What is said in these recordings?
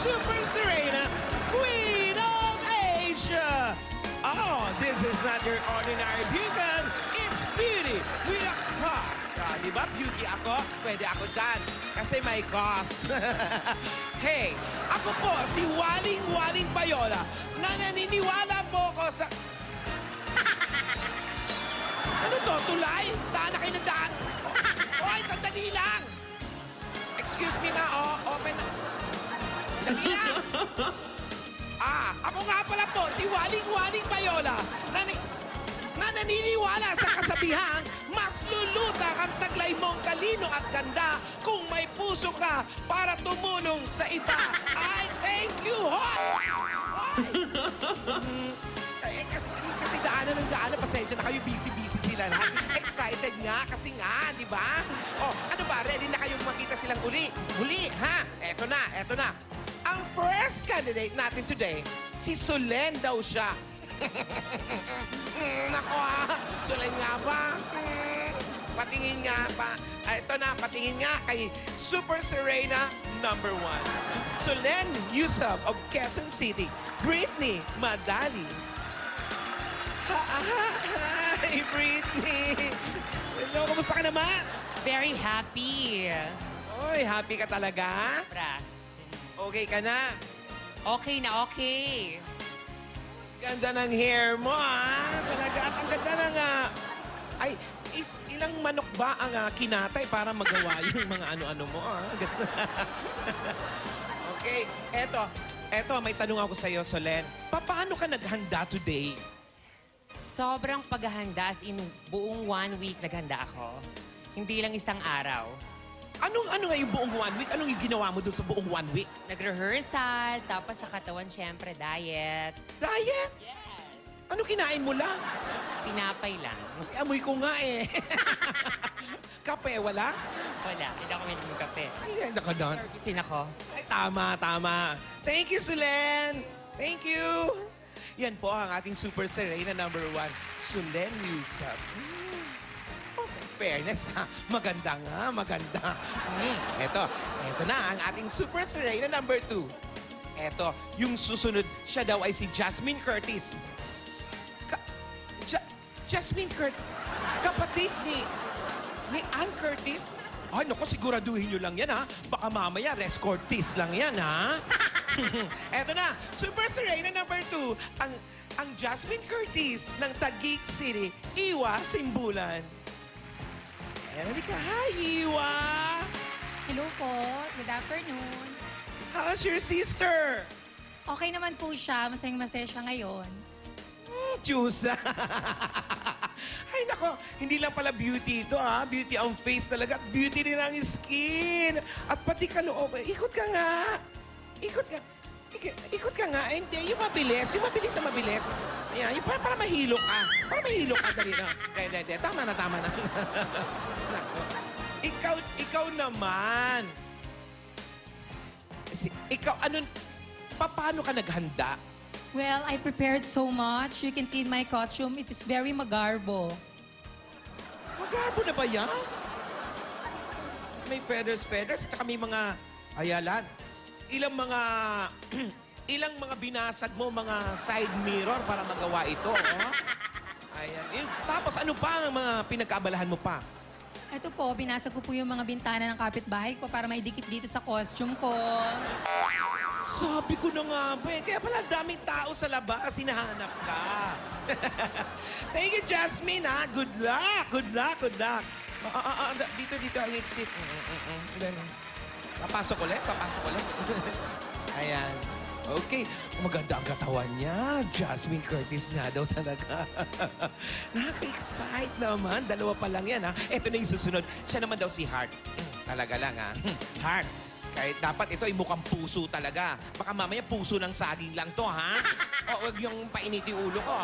Super Serena, Queen of Asia. Oh, this is not your ordinary beauty. It's beauty with a cause. Di ba, beauty ako? Pwede ako dyan. Kasi may cause. Hey, ako po si Waling Bayola na naniniwala po ko sa... Ano to, tulay? Daan na kayo ng daan. Oy, sandali lang. Excuse me na, open na. Dali lang. Ako nga pala po, si Waling Bayola na naniniwala sa kasabihang mas lulutang ang taglay mong talino at ganda kung may puso ka para tumulong sa iba. I thank you, hoy! Kasi daanan ng daanan, pasensya na kayo, busy-busy sila na. Excited nga, kasi nga, di ba? Ano ba, ready na kayong makita silang uli? Uli, ha? Eto na. Ang first candidate natin today, si Solen daw siya. Nako Solen nga ba? Patingin nga pa. Ito na, patingin nga kay Super Serena #1. Solen Yusuf of Quezon City. Britney Madali. Hi, Britney! Hello, kamusta ka naman? Very happy. Oy, happy ka talaga? Sobra. Okay ka na? Okay na okay. Ganda ng hair mo, Talaga. At ang ganda ng... ilang manok ba ang kinatay para magawa yung mga ano-ano mo, Okay, eto, may tanong ako sa'yo, Solen. Paano ka naghanda today? Sobrang paghahanda, as in buong 1 week naghanda ako. Hindi lang isang araw. Ano nga yung buong 1 week? Anong yung ginawa mo dun sa buong 1 week? Nag-rehearsal, tapos sa katawan, syempre, diet. Diet? Yes. Ano kinain mo lang? Tinapay lang. Amoy ko nga eh. Kape, wala? Wala, hindi ako minum ng kape. Ay, ganda ka doon. Servicing ako. Ay, tama. Thank you, Solen. Thank you. Yan po ang ating Super Serena #1, Solen Yusuf. Fairness, maganda nga, maganda. Eto na ang ating Super Serena #2. Eto, yung susunod, siya daw ay si Jasmine Curtis. Jasmine Curtis, kapatid ni Ann Curtis. Ay, naku, siguraduhin nyo lang yan, Baka mamaya, Res Cortis lang yan, Eto na, Super Serena #2, ang Jasmine Curtis ng Taguig City, Iwa Simbulan. Halika, hi, Iwa! Hello po. Good afternoon. How's your sister? Okay naman po siya. Masayang-masaya siya ngayon. Chusa! Ay, nako, hindi lang pala beauty ito, Beauty ang face talaga at beauty rin ang skin. At pati kaloob. Ikot ka nga. Ikot ka nga. Hindi, yung mabilis na mabilis. Ayan, yung para mahilo ka. Para mahilo ka, dali na. Hindi. Tama na. Nako. Ikaw naman. Paano ka naghanda? Well, I prepared so much. You can see in my costume, it is very magarbo. Magarbo na ba yan? May feathers, at saka may mga ayalan. Ilang mga binasag mo, mga side mirror para magawa ito, Ayan. Tapos ano pa ang mga pinagkaabalahan mo pa? Ito po, binasag ko po yung mga bintana ng kapitbahay ko para maidikit dito sa costume ko. Sabi ko na nga ba Kaya pala daming tao sa labas, hinahanap ka. Thank you, Jasmine, Good luck. Dito ang exit. Papasok ulit. Ayan. Okay. Maganda ang katawan niya. Jasmine Curtis nga daw talaga. Nakaka-excite naman. Dalawa pa lang yan, Ito na yung susunod. Siya naman daw si Heart. Talaga lang, Heart. Kahit dapat ito ay mukhang puso talaga. Baka mamaya puso ng saging lang to, Huwag yung painit yung ulo ko,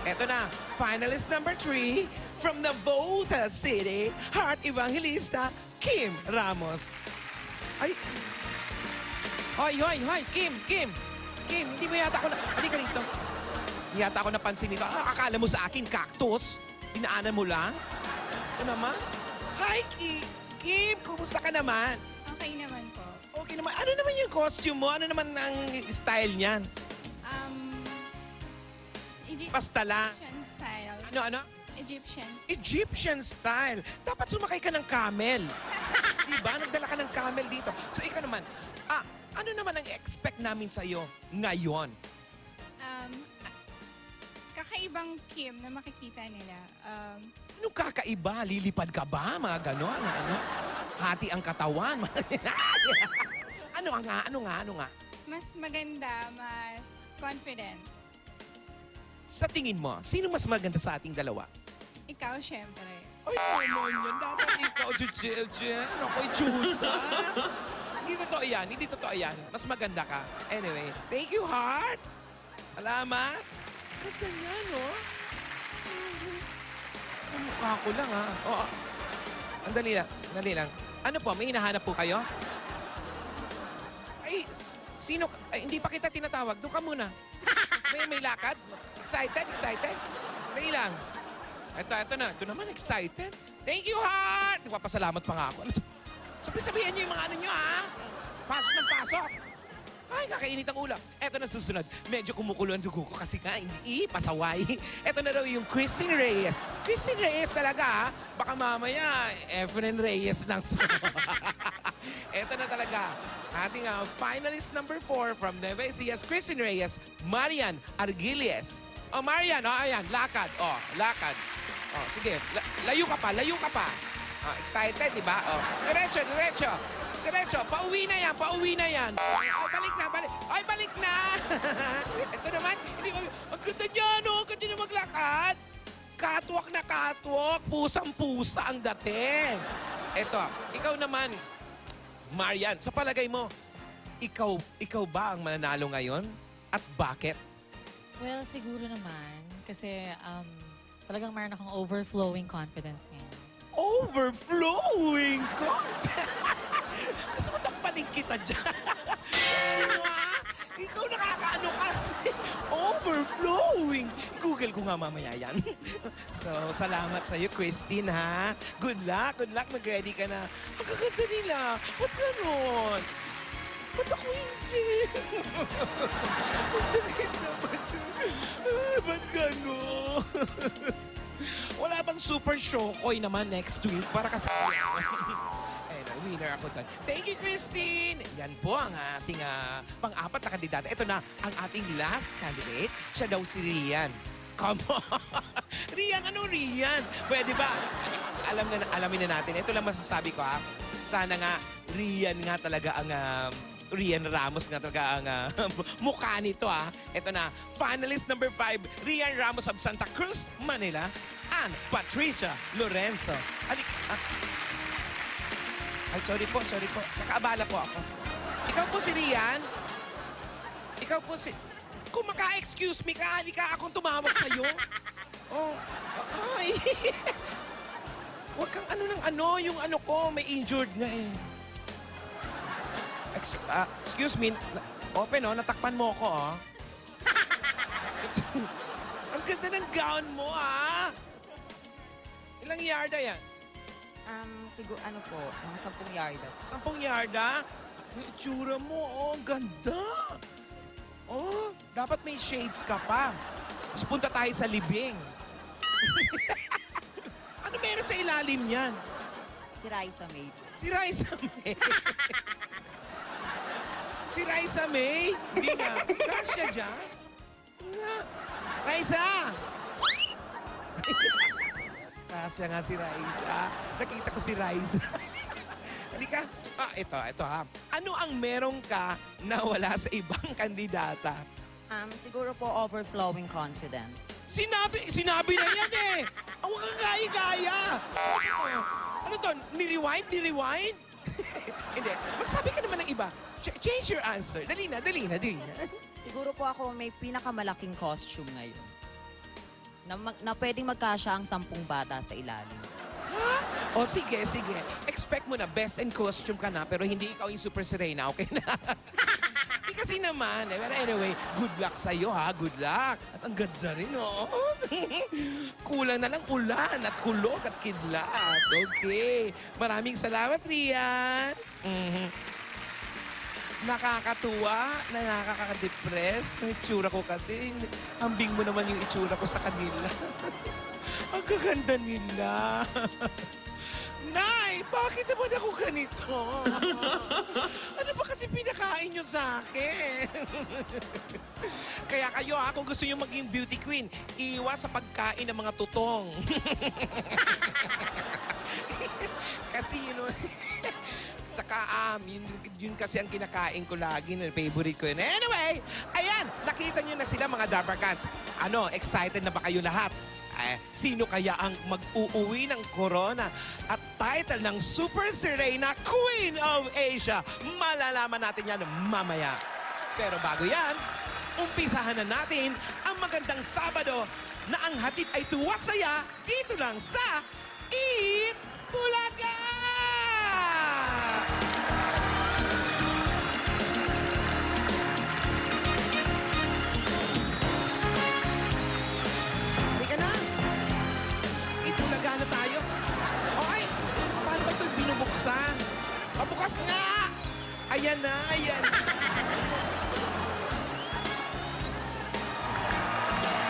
Ito na, finalist #3 from Navotas City, Heart Evangelista, Kim Ramos. Ay, Hoy, Kim, hindi mo yata ako halika rito. Hindi yata ako napansin nito. Akala mo sa akin, cactus? Inaanan mo lang? Ito naman? Hi, Kim, kumusta ka naman? Okay naman po. okay naman. Ano naman yung costume mo? Ano naman ang style niyan? Pastala. Egyptian style. Ano? Egyptian. Egyptian style. Dapat sumakay ka ng camel. Diba? Nagdala ka ng camel dito. So, ikaw naman, ano naman ang expect namin sa'yo ngayon? Kakaibang Kim na makikita nila. Anong kakaiba? Lilipad ka ba? Mga ganon? Ano? Hati ang katawan? Ano nga? Mas maganda, mas confident. Sa tingin mo, sino mas maganda sa ating dalawa? Ikaw, syempre. Ay, naman yan. Dapat ikaw, Jen. Ako'y Chusa. Hindi totoo yan. Mas maganda ka. Anyway, thank you, Heart. Salamat. Ganda niya, no? Kamukha ko lang, ha? Oh, dali lang. Ano po, may hinahanap po kayo? Ay, sino? Ay, hindi pa kita tinatawag. Doon ka muna. May lakad? Excited? Dali lang. Ito na. Ito naman, excited. Thank you, Heart! Nagpapasalamat pa nga ako. Sabihin niyo yung mga ano niyo, ha? Pasok ng pasok. Ay, kakainit ang ulo. Eto na susunod. Medyo kumukulo ang dugo ko kasi nga hindi pasaway. Eto na daw yung Christine Reyes. Christine Reyes talaga, ha? Baka mamaya, Efren Reyes lang. Eto na talaga. Ating finalist number 4 from Nueva Ecija, Christine Reyes, Marian Argilies. Oh, Marian, ayan, lakad. Lakad. Sige, layo ka pa. Excited, di ba? Diretso. Pauwi na yan. Balik na. Ito naman, ang ganda niya, no? Ang ganda niya maglakad. Catwalk na catwalk. Pusang-pusa ang dating. Ito, ikaw naman, Marian, sa palagay mo, ikaw ba ang mananalo ngayon? At bakit? Well, siguro naman. Kasi talagang meron akong overflowing confidence ngayon. Overflowing confidence. Gusto mo takpaling kita dyan. Ikaw nakakaano ka. Overflowing. Google ko nga mamaya yan. So, salamat sa'yo, Christine, ha? Good luck. Mag-ready ka na. Ang gaganda nila. Ba't ganon? Ba't ako hindi? Masakit naman. Ba't ganon? Wala bang super shokoy naman next week para kasama? Winner ako doon. Thank you, Christine! Yan po ang ating pang-apat na kandidata. Ito na ang ating last candidate. Siya daw si Rian. Come on! Rian, ano Rian? Pwede ba? Alamin na natin. Ito lang masasabi ko, ha? Sana nga, Rian nga talaga ang... Rian Ramos nga talaga ang mukha nito, ha? Ito na, finalist number 5, Rian Ramos of Santa Cruz, Manila, and Patricia Lorenzo. Ay, sorry po. Nakaabala po ako. Ikaw po si Rian? Ikaw po si... Kung maka-excuse me ka, halika akong tumawag sa'yo. Ay. Huwag kang yung ano ko, may injured nga eh. Excuse me. Open, natakpan mo ako, Ang ganda ng gown mo, Ilang yarda yan? Siguro, mga 10 yarda. 10 yarda? Yung itsura mo, ang ganda. Dapat may shades ka pa. Tapos punta tayo sa libing. Ano meron sa ilalim niyan? Si Raisa May. Si Raisa May. Si Raisa May? Hindi nga. Kasya dyan? Nga. Raisa! Kasya nga si Raisa. Nakita ko si Raisa. Halika. Ito ha. Ano ang meron ka na wala sa ibang kandidata? Siguro po overflowing confidence. Sinabi na yan eh. Ang kakagaya-gaya. Ano to? Ni-rewind? Hindi. Magsabi ka naman ng iba. Change your answer. Dali na. Siguro po ako may pinakamalaking costume ngayon. Na pwedeng magkasya ang 10 bata sa ilalim. Ha? O sige. Expect mo na best in costume ka na pero hindi ikaw yung Super Serena, okay na? Hindi kasi naman. But anyway, good luck sa'yo ha. Good luck. At ang ganda rin, Kulang na lang ulan at kulog at kidlat. Okay. Maraming salamat, Rian. Nakakatuwa, na nakaka-depress. Ang itsura ko kasi, ambing mo naman yung itsura ko sa kanila. Ang gaganda nila. Nay, bakit naman ako ganito? Ano ba kasi pinakain nyo sa akin? Kaya kayo kung gusto nyo maging beauty queen, iwas sa pagkain ng mga tutong. Kasi tsaka yun kasi ang kinakain ko lagi, favorite ko yun. Anyway, ayan, nakita nyo na sila mga Dapper Cats. Ano, excited na ba kayo lahat? Sino kaya ang mag-uuwi ng corona at title ng Super Serena Queen of Asia? Malalaman natin yan mamaya. Pero bago yan, umpisahan na natin ang magandang Sabado na ang hatid ay tuwat saya dito lang sa Eat Bulaga! Halika na! Eat Bulaga na tayo. Okay, paano ba ito binubuksan? Pabukas nga! Ayan na, ayan na.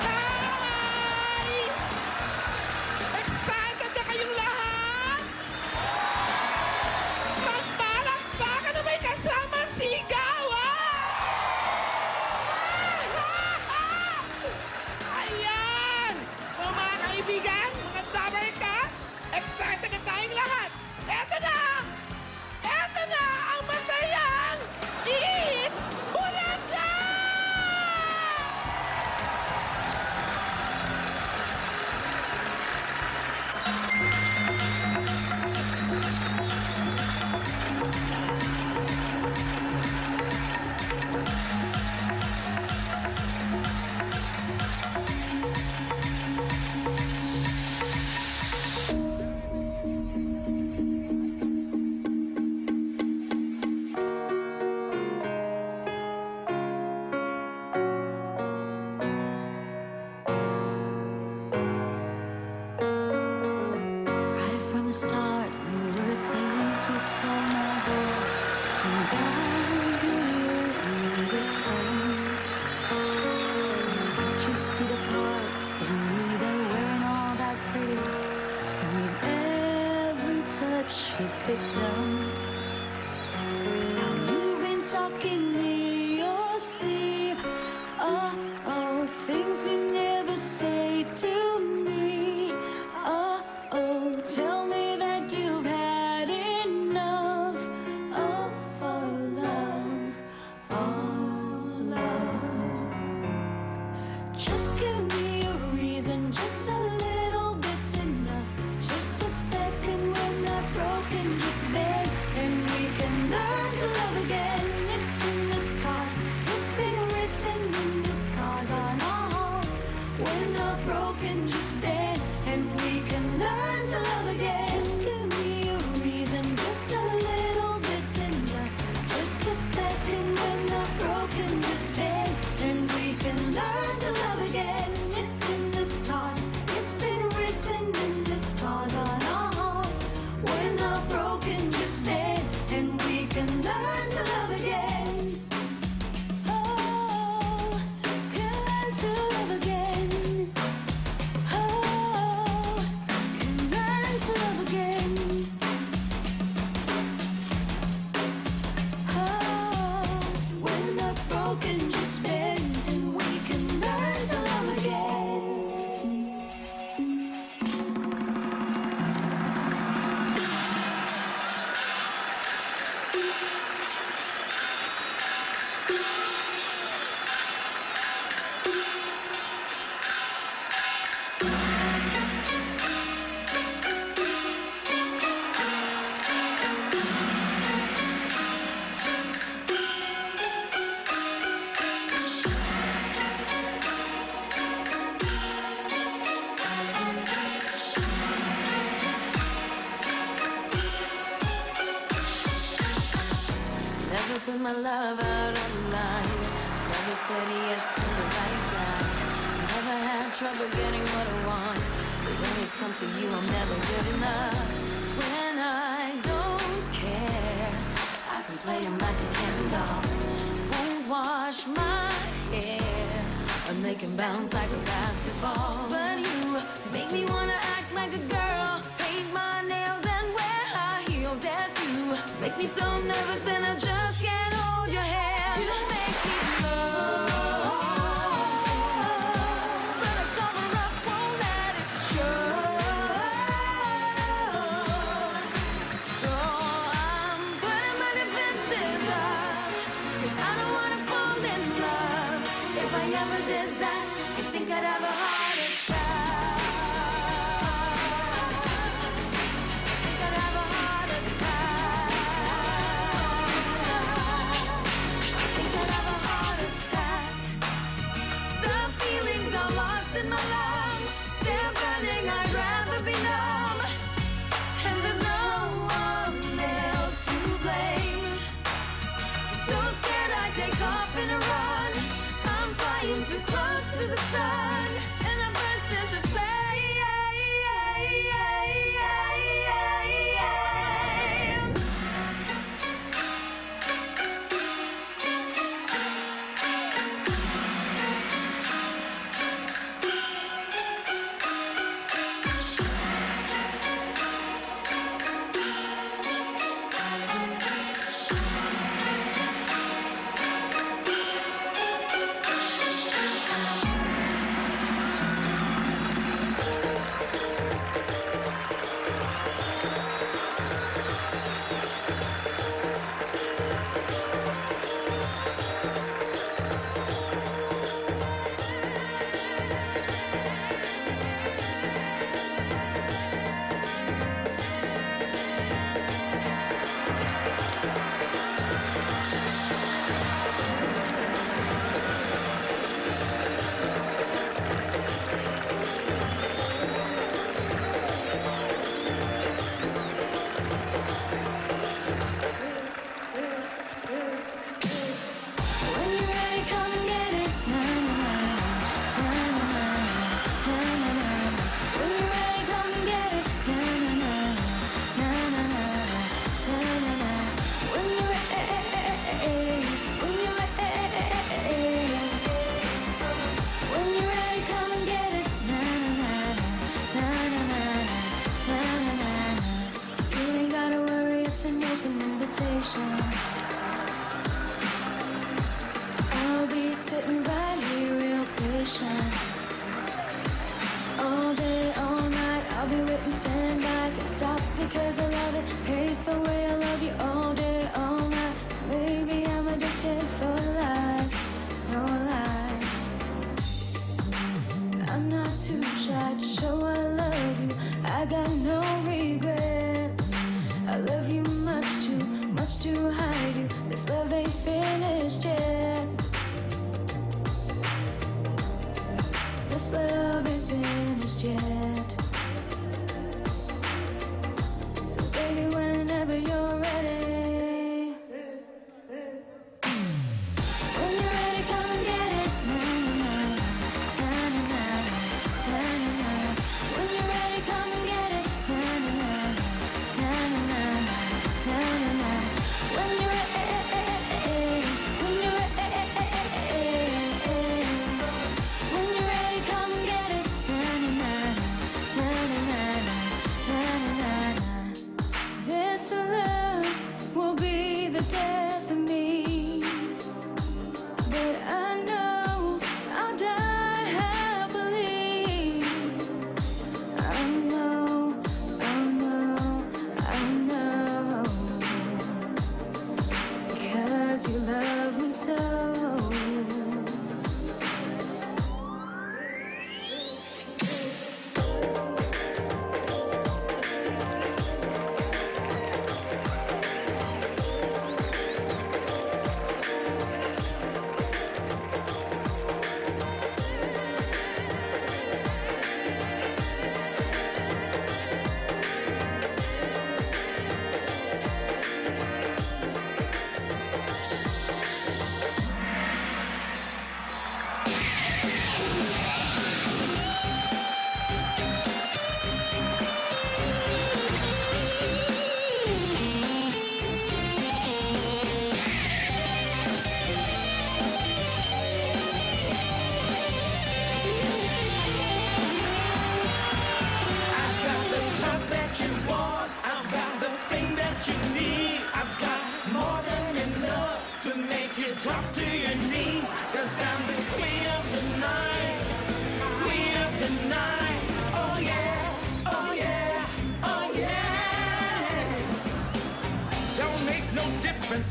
Hi! Excited na kayong lahat? Magpalakpakan na may kasamang sigawan! Ayan! So mga kaibigan, mga Dapper Cats, excited na tayong lahat. Eto na! Eto na ang masayang Eat Bulaga! Right from the start, you were a thief, you stole my heart. And down here in return, you see the parts of me that weren't all that pretty. And with every touch, you fixed them. Now you've been talking in your sleep. Oh, things you never say to me. Oh, tell me that you've had enough of our love, love. Just give me a reason, just a little bit's enough. Just a second when I'm broken, just beg, and we can learn to love again. It's in the stars, it's been written in the scars on our hearts. When I'm broken, just beg, and we can learn to love again. Just give me a reason, just a little bit's enough. Just a second when I'm broken, just beg, and we can learn to love again. It's in the stars, it's been written in the scars on our hearts. When I'm broken, just beg, and we can learn to love again. Oh, can learn to love again. Oh, can learn to love again. Oh, when I'm broken, just bend, and we can learn to love again. Never put my love out on the line. Never said yes to the right guy. Never had trouble getting what I want. But when it comes to you, I'm never good enough. When I don't care, I can play him like a Ken doll. wash my hair and make it bounce like a basketball. But you make me wanna act like a girl, paint my nails and wear high heels. Yes, you make me so nervous and I just can't hold your hand. You make me love, but I cover up, won't let it show. So I'm putting my defenses up, 'cause I don't wanna fall in love. If I never did that, you think I'd have a heart attack? Think I'd have a heart attack? Think I'd have a heart attack? The feelings are lost in my lungs. They're burning, I'd rather be numb. And there's no one else to blame. So scared I take off in a run. I'm flying too close to the sun, and I burst into flames.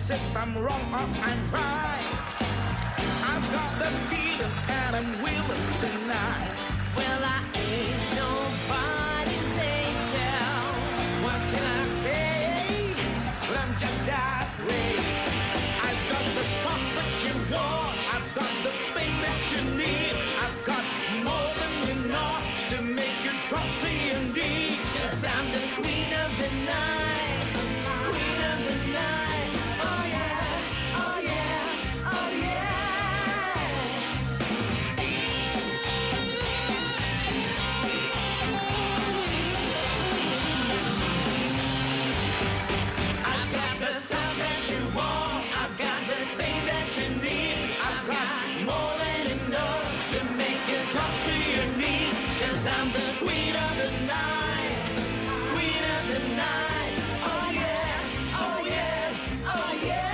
if I'm wrong or I'm right. I've got the feeling and I'm willing tonight. Well, I ain't nobody's angel. What can I say? Well, I'm just that way. I've got the stuff that you want. I've got the thing that you need. I've got more than enough to make you drop to your knees. 'Cause I'm the queen of the night. Queen of the night. Oh yeah, oh yeah, oh yeah. I've got the stuff that you want. I've got the thing that you need. I've got more than enough to make you drop to your knees. 'Cause I'm the queen of the night. Queen of the night. Oh yeah, oh yeah, oh yeah.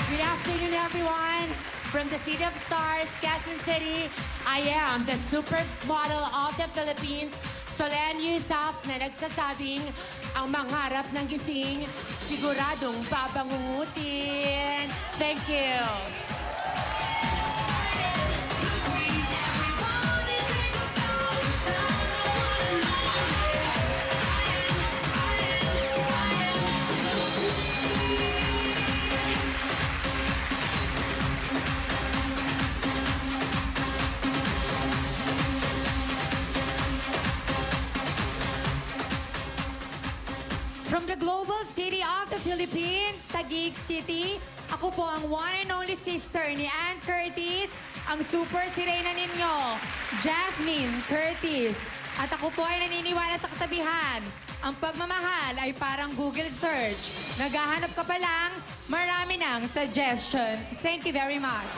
Good afternoon, everyone. From the City of Stars, Quezon City, I am the supermodel of the Philippines, Solen Yusuf, na nagsasabing ang mangarap ng gising, siguradong babangungutin. Thank you. From the global city of the Philippines, Taguig City, ako po ang one and only sister ni Ann Curtis, ang super sirena ninyo, Jasmine Curtis. At ako po ay naniniwala sa kasabihan, ang pagmamahal ay parang Google search. Naghahanap ka pa lang, marami ng suggestions. Thank you very much.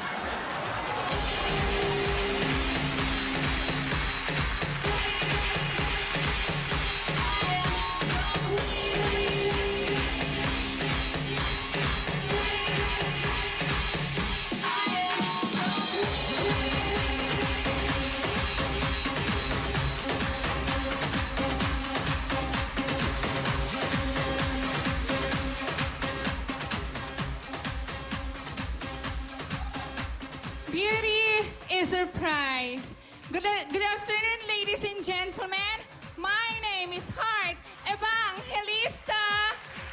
Beauty is a prize. Good afternoon, ladies and gentlemen. My name is Heart Evangelista,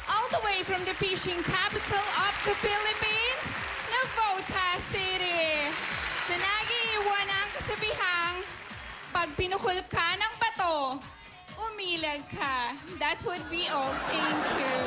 all the way from the fishing capital of the Philippines, Navotas City. Na nag-iiwan ang kasabihang, pag pinukul ka ng bato, umilag ka. That would be all. Thank you.